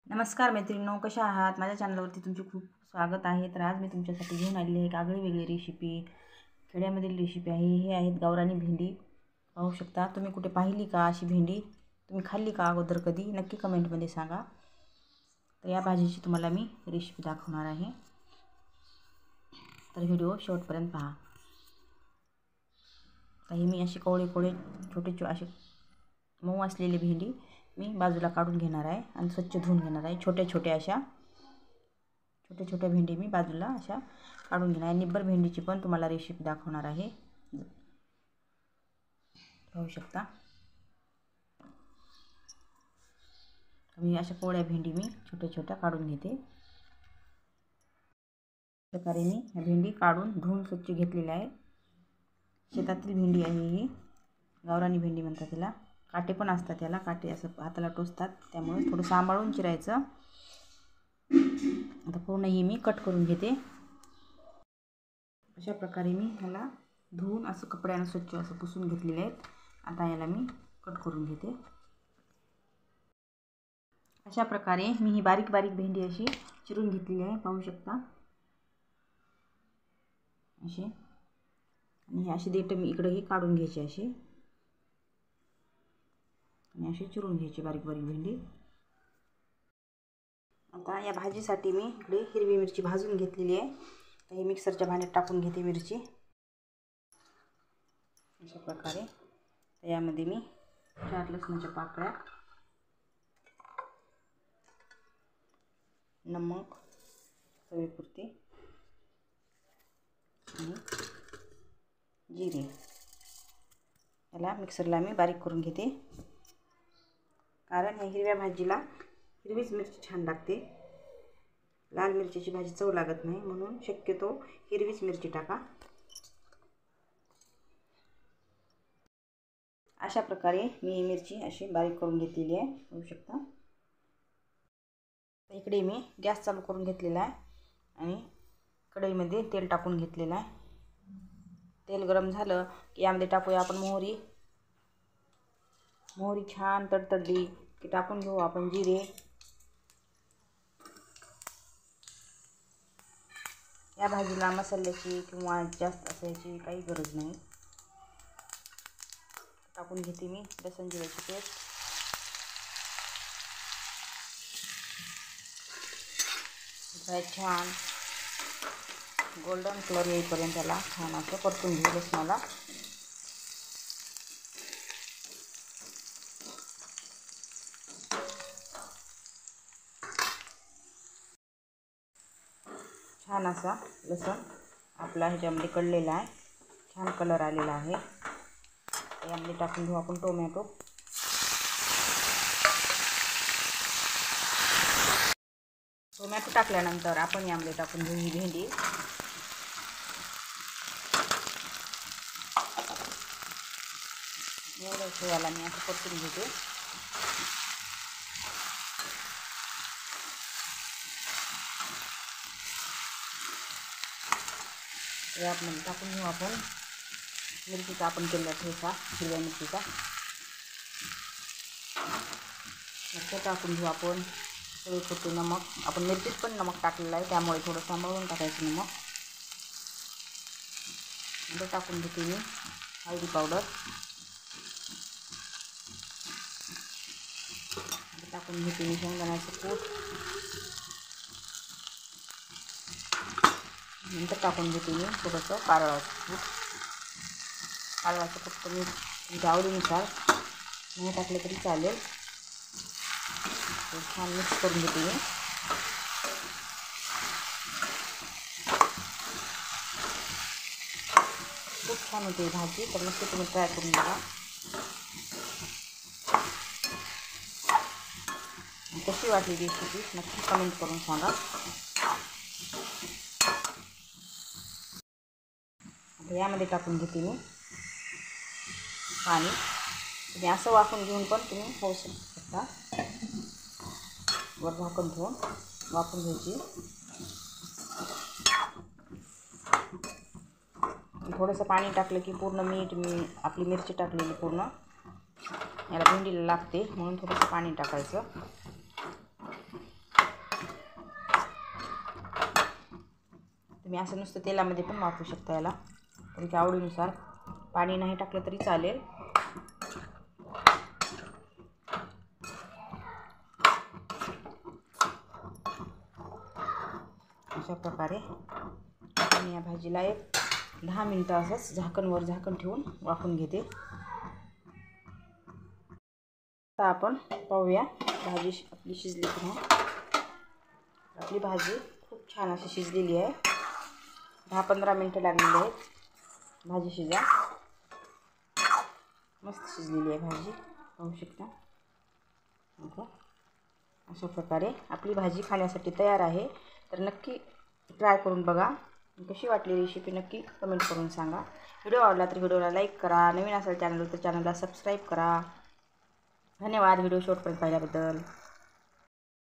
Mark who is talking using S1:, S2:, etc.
S1: नमस्कार मैत्रिणींनो, कशा आहात? माझ्या चॅनलवरती तुमचे खूप स्वागत आहे. तर आज मी तुमच्यासाठी घेऊन आलेली आहे एक आगळी वेगळी रेसिपी, खेड्यामधील रेसिपी आहे. हे आहेत गावरानी भेंडी. पाहू शकता. तुम्ही कुठे पाहिली का अशी भेंडी? तुम्ही खाल्ली का अगोदर कधी? नक्की कमेंटमध्ये सांगा. तर या भाजीची तुम्हाला मी रेसिपी दाखवणार आहे, तर व्हिडिओ शेवटपर्यंत पहा. तर ही मी अशी कोवळे छोटे असे मऊ असलेली भेंडी मी बाजूला काढून घेणार आहे आणि स्वच्छ धुवून घेणार आहे. छोट्या भेंडी मी बाजूला अशा काढून घेणार आहे. निब्बर भेंडीची पण तुम्हाला रेसिपी दाखवणार आहे. पाहू शकता. मी अशा कोवळ्या भेंडी मी छोट्या काढून घेते. प्रकारे मी ह्या भेंडी काढून धुवून स्वच्छ घेतलेल्या आहे. शेतातील भेंडी आहे ही, गावरानी भेंडी म्हणतात त्याला. काटे पण असतात त्याला, काटे असं हाताला टोचतात, त्यामुळे थोडं सांभाळून चिरायचं. आता पूर्ण ही मी कट करून घेते. अशा प्रकारे मी ह्याला धुवून असं कपड्यानं स्वच्छ असं पुसून घेतलेले आहेत. आता याला मी कट करून घेते. अशा प्रकारे मी ही बारीक भेंडी अशी चिरून घेतलेली आहे. पाहू शकता अशी. आणि अशी देठ मी इकडेही काढून घ्यायची अशी, आणि अशी चिरून घ्यायची बारीक भेंडी. आता या भाजीसाठी मी इकडे हिरवी मिरची भाजून घेतलेली आहे. तर हे मिक्सरच्या भांड्यात टाकून घेते मिरची अशा प्रकारे. तर यामध्ये मी 4 लसणाच्या पाकळ्या, नमक चवीपुरते आणि जिरे, याला मिक्सरला मी बारीक करून घेते. कारण या हिरव्या भाजीला हिरवीच मिरची छान लागते. लाल मिरचीची भाजी चव लागत नाही, म्हणून शक्यतो हिरवीच मिरची टाका. अशा प्रकारे मी मिरची अशी बारीक करून घेतलेली आहे. पाहू शकता. इकडे मी गॅस चालू करून घेतलेला आहे आणि कढईमध्ये तेल टाकून घेतलेलं आहे. तेल गरम झालं की यामध्ये टाकूया आपण मोहरी छान तडतडली की टाकून घेऊ आपण जिरे. या भाजीला मसाल्याची किंवा जास्त असायची काही गरज नाही. टाकून घेते मी लसूण जिऱ्याची पेस्ट. छान गोल्डन कलर येईपर्यंत त्याला छान असं परतून घेऊ लसणाला. छान असा लसूण आपला ह्याच्यामध्ये कळलेला आहे. छान कलर आलेला आहे. यामध्ये टाकून घेऊ आपण टोमॅटो. टोमॅटो टाकल्यानंतर आपण यामध्ये टाकून घेऊ ही भेंडी. एवढं याला मी असं परतून घेते. यामध्ये टाकून घेऊ आपण मिरचीचा आपण केलेला ठेचा, हिरव्या मिरचीचा. ते टाकून घेऊ आपण. चवीपुरते नमक. आपण मिरचीत पण नमक टाकलेलं आहे, त्यामुळे थोडं सांभाळून टाकायचं नमक. नंतर टाकून घेते मी हळदी पावडर. टाकून घेते मी शेंगदाण्याचं कूट. नंतर टाकून घेते मी थोडंसं कारळाचं कूट. कारळाचं कूट तुम्ही तुमच्या आवडीनुसार नाही टाकले तरी चालेल. छान मिक्स करून घेते मी. खूप छान होते भाजी, तर नक्की तुम्ही ट्राय करून बघा. कशी वाटली रेसिपी नक्की कमेंट करून सांगा. आता यामध्ये टाकून घेते मी पाणी. तुम्ही असं वाफून घेऊन पण तुम्ही होऊ शकता. वर झाकण ठेवून वाफून घ्यायची. थोडंसं पाणी टाकलं की पूर्ण मीठ आपली मिरची टाकलेली पूर्ण याला भेंडीला लागते, म्हणून थोडंसं पाणी टाकायचं. तुम्ही असं नुसतं तेलामध्ये पण वापरू शकता याला, तुमच्या आवडीनुसार. पाणी नाही टाकलं तरी चालेल. अशा प्रकारे मी या भाजीला एक 10 मिनटं असंच झाकण ठेवून वाफवून घेते. आता आपण पाहूया भाजी आपली शिजली की नाही. आपली भाजी खूप छान अशी शिजलेली आहे. 10-15 मिनटं लागलेली आहेत भाजी शिजा. मस्त शिजलेली आहे भाजी, पाहू शकता. अशा प्रकारे आपली भाजी खाण्यासाठी तयार आहे. तर नक्की ट्राय करून बघा. कशी वाटली रेसिपी नक्की कमेंट करून सांगा. व्हिडिओ आवडला तर व्हिडिओला लाईक करा. नवीन असेल चॅनलवर तर चॅनलला सबस्क्राईब करा. धन्यवाद व्हिडिओ शेवटपर्यंत पाहिल्याबद्दल.